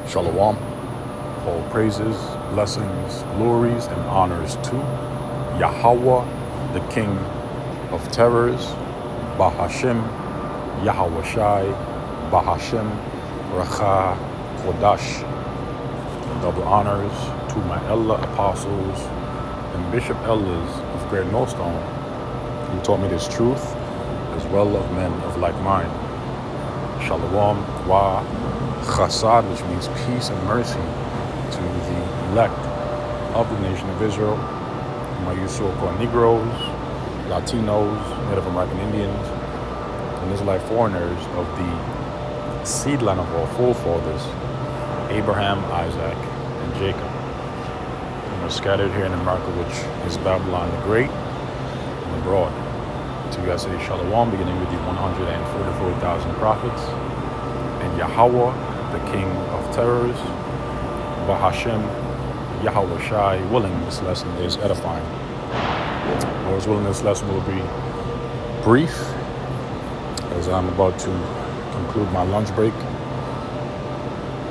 Shalom. All praises, blessings, glories, and honors to Yahweh, the King of terrors, Bahashim, Yahweh Shai, Bahashim, Racha, Kodash. And double honors to my elder apostles and bishop elders of Great Millstone, who taught me this truth, as well as men of like mind. Shalom wa chasad, which means peace and mercy to the elect of the nation of Israel, my so-called Negroes, Latinos, Native American Indians, and Israelite foreigners of the seed line of our forefathers, Abraham, Isaac, and Jacob. And we're scattered here in America, which is Babylon the Great and abroad. To you I say Shalom, beginning with the 144,000 prophets, and Yahweh, the King of terrors, Bahashim, Yahweh Shai, willing this lesson is edifying. Lord's willing, this lesson will be brief, as I'm about to conclude my lunch break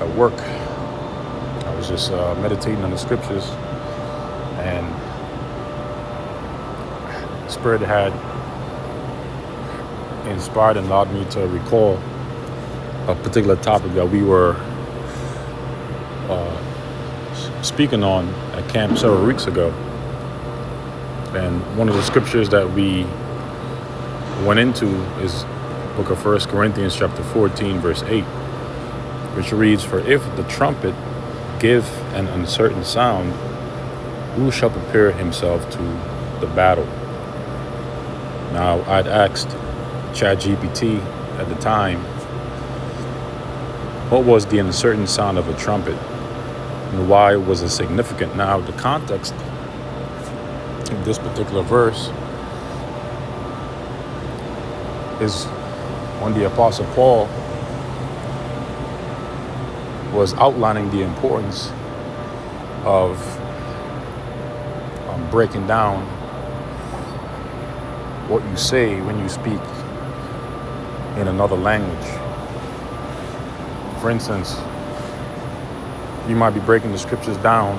at work. I was just meditating on the scriptures, and the Spirit had inspired and allowed me to recall a particular topic that we were speaking on at camp several weeks ago. And one of the scriptures that we went into is book of 1 Corinthians chapter 14, verse 8, which reads, "For if the trumpet give an uncertain sound, who shall prepare himself to the battle?" Now, I'd asked ChatGPT at the time, what was the uncertain sound of a trumpet, and why was it significant? Now, the context of this particular verse is when the Apostle Paul was outlining the importance of breaking down what you say when you speak in another language. For instance, you might be breaking the scriptures down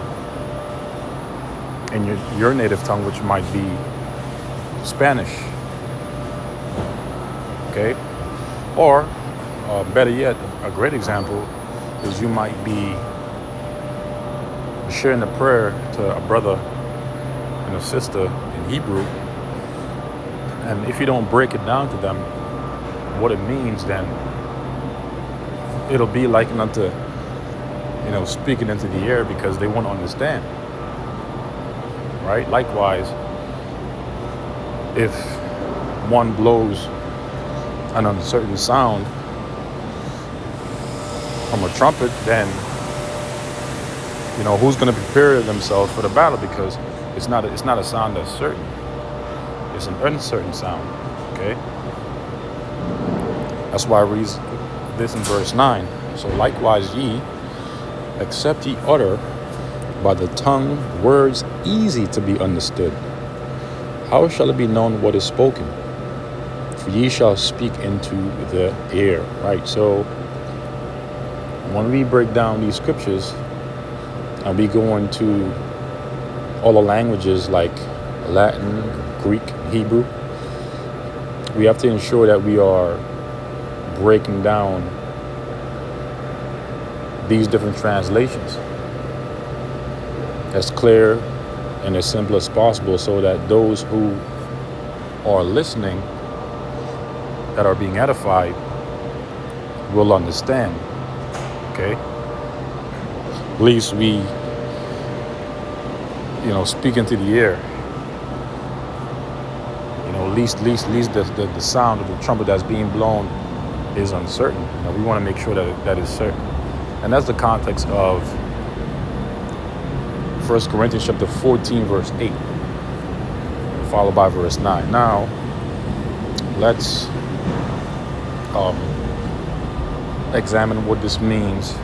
in your native tongue, which might be Spanish, okay? Or, better yet, a great example is you might be sharing a prayer to a brother and a sister in Hebrew, and if you don't break it down to them, what it means, then it'll be likened unto, speaking into the air, because they won't understand, right? Likewise, if one blows an uncertain sound from a trumpet, then who's going to prepare themselves for the battle, because it's not a sound that's certain, it's an uncertain sound. Okay, that's why I read this in verse 9. So likewise ye, except ye utter by the tongue words easy to be understood, how shall it be known what is spoken? For ye shall speak into the air. Right, so when we break down these scriptures and we go into all the languages like Latin, Greek, Hebrew, we have to ensure that we are breaking down these different translations as clear and as simple as possible, so that those who are listening, that are being edified, will understand. Okay, at least we speak into the air, at least the sound of the trumpet that's being blown is uncertain. We want to make sure that is certain. And that's the context of 1 Corinthians chapter 14, verse 8, followed by verse 9. Now, let's examine what this means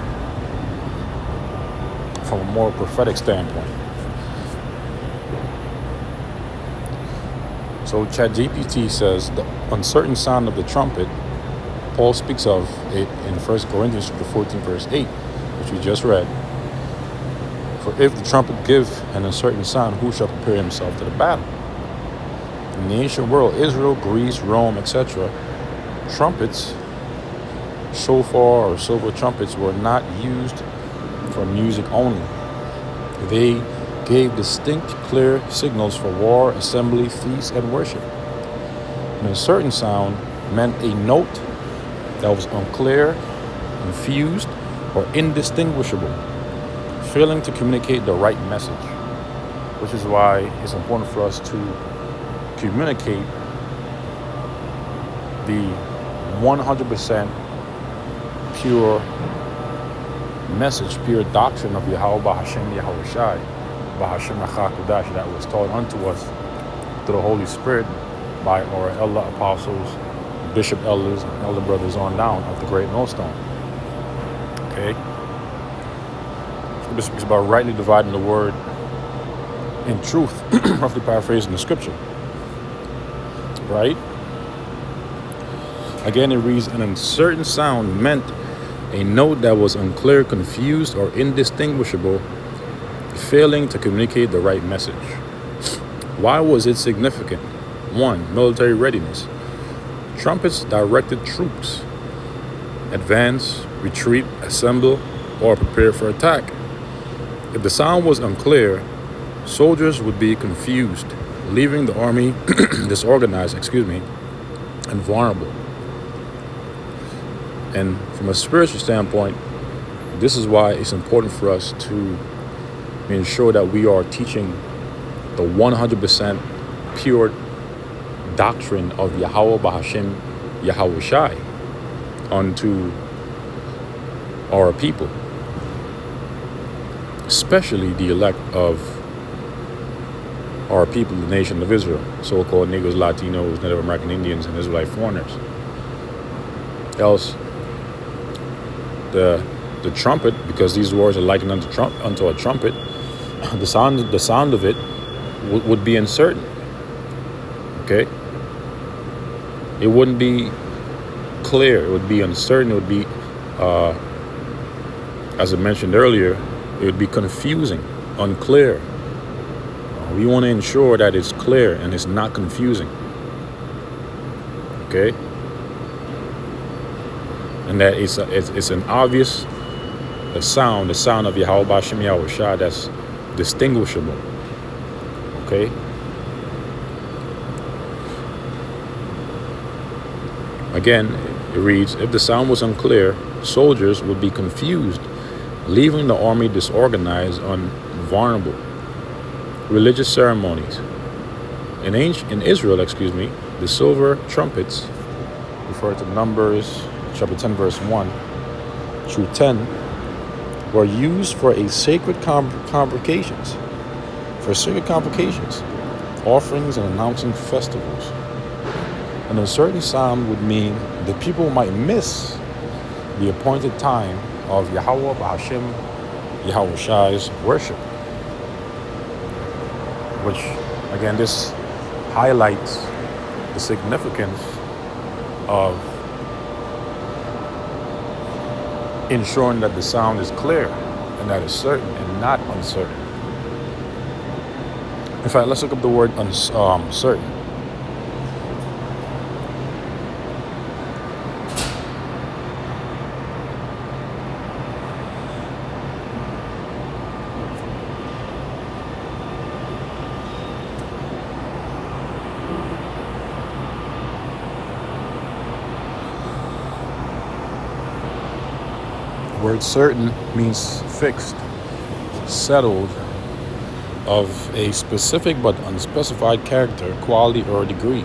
from a more prophetic standpoint. So ChatGPT says the uncertain sound of the trumpet, Paul speaks of it in 1 Corinthians chapter 14, verse 8, which which we just read. For if the trumpet give an uncertain sound, who shall prepare himself to the battle? In the ancient world, Israel, Greece, Rome, etc., trumpets, shofar or silver trumpets, were not used for music only. They gave distinct, clear signals for war, assembly, feast, and worship. An uncertain sound meant a note that was unclear, confused, or indistinguishable, failing to communicate the right message, which is why it's important for us to communicate the 100% pure message, pure doctrine of Yahweh Bahashem Yahweh Shai, Bahashem Achakudash, that was taught unto us through the Holy Spirit by our elder apostles, bishop elders, and elder brothers on down of the Great Millstone. Okay? So this is about rightly dividing the word in truth, roughly paraphrasing the scripture. Right? Again, it reads, an uncertain sound meant a note that was unclear, confused, or indistinguishable, failing to communicate the right message. Why was it significant? 1. Military readiness. Trumpets directed troops. Advance, retreat, assemble, or prepare for attack. If the sound was unclear, soldiers would be confused, leaving the army disorganized, and vulnerable. And from a spiritual standpoint, this is why it's important for us to ensure that we are teaching the 100% pure doctrine of Yahweh Bahashem Yahweh Shai unto our people, especially the elect of our people, the nation of Israel, so-called Negroes, Latinos, Native American Indians, and Israelite foreigners. Else, the trumpet, because these words are likened unto a trumpet, the sound of it would be uncertain. Okay, it wouldn't be clear. It would be uncertain. It would be, as I mentioned earlier, it would be confusing, unclear. We want to ensure that it's clear and it's not confusing. Okay, and that it's an obvious sound, the sound of Yahweh Bashem Yahweh Shah, that's distinguishable. Okay. Again, it reads, if the sound was unclear, soldiers would be confused, leaving the army disorganized and vulnerable. Religious ceremonies. In Israel, the silver trumpets, referred to Numbers chapter 10, verse 1 through 10, were used for a sacred convocations, offerings, and announcing festivals. An uncertain sound would mean the people might miss the appointed time of Yahweh Bahashem Yahweh Shai's worship. Which, again, this highlights the significance of ensuring that the sound is clear and that it's certain and not uncertain. In fact, let's look up the word certain. The word certain means fixed, settled, of a specific but unspecified character, quality, or degree.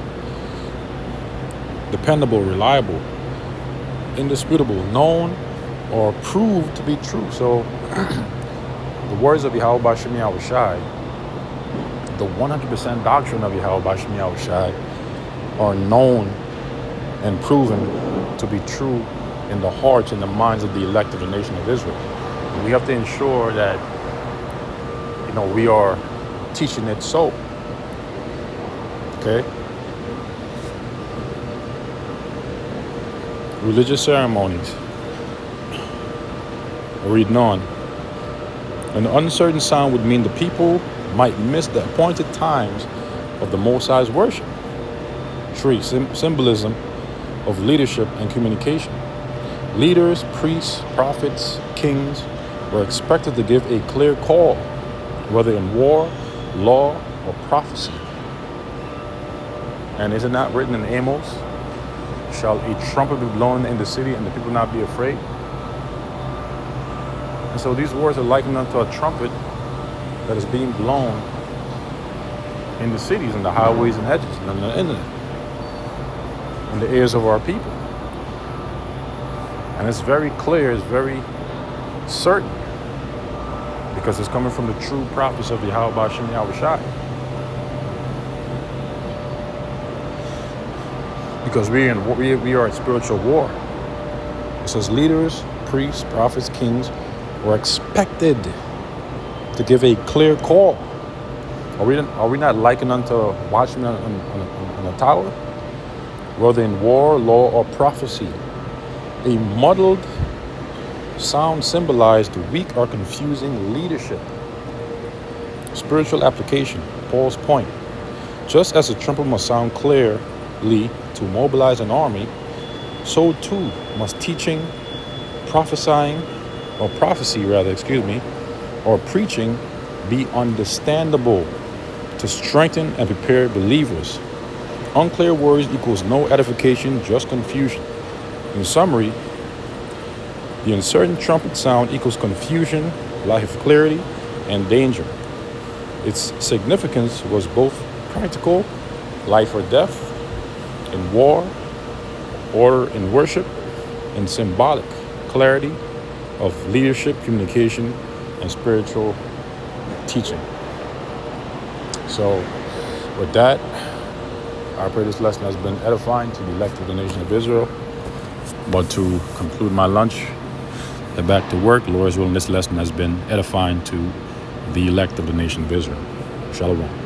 Dependable, reliable, indisputable, known, or proved to be true. So the words of Yahweh Bashem Yahweh Shai, the 100% doctrine of Yahweh Bashem Yahweh Shai, are known and proven to be true in the hearts and the minds of the elect of the nation of Israel. And we have to ensure that we are teaching it so. Okay? Religious ceremonies. Reading on. An uncertain sound would mean the people might miss the appointed times of the Most High's worship. 3. Symbolism of leadership and communication. Leaders, priests, prophets, kings were expected to give a clear call, whether in war, law, or prophecy. And is it not written in Amos, shall a trumpet be blown in the city and the people not be afraid? And so these words are likened unto a trumpet that is being blown in the cities and the highways and hedges and on the internet, in the ears of our people. And it's very clear, it's very certain, because it's coming from the true prophets of Yahweh Ba'ashem Yahweh Shai. Because we are at spiritual war. It says leaders, priests, prophets, kings were expected to give a clear call. Are we not likened unto watchmen on a tower? Whether in war, law, or prophecy. A muddled sound symbolized weak or confusing leadership. Spiritual application, Paul's point. Just as a trumpet must sound clearly to mobilize an army, so too must teaching, prophecy, or preaching be understandable to strengthen and prepare believers. Unclear words equals no edification, just confusion. In summary, the uncertain trumpet sound equals confusion, lack of clarity, and danger. Its significance was both practical, life or death, in war, order in worship, and symbolic, clarity of leadership, communication, and spiritual teaching. So with that, I pray this lesson has been edifying to the elect of the nation of Israel. But to conclude my lunch, head back to work. Lord's willing, this lesson has been edifying to the elect of the nation of Israel. Shalom.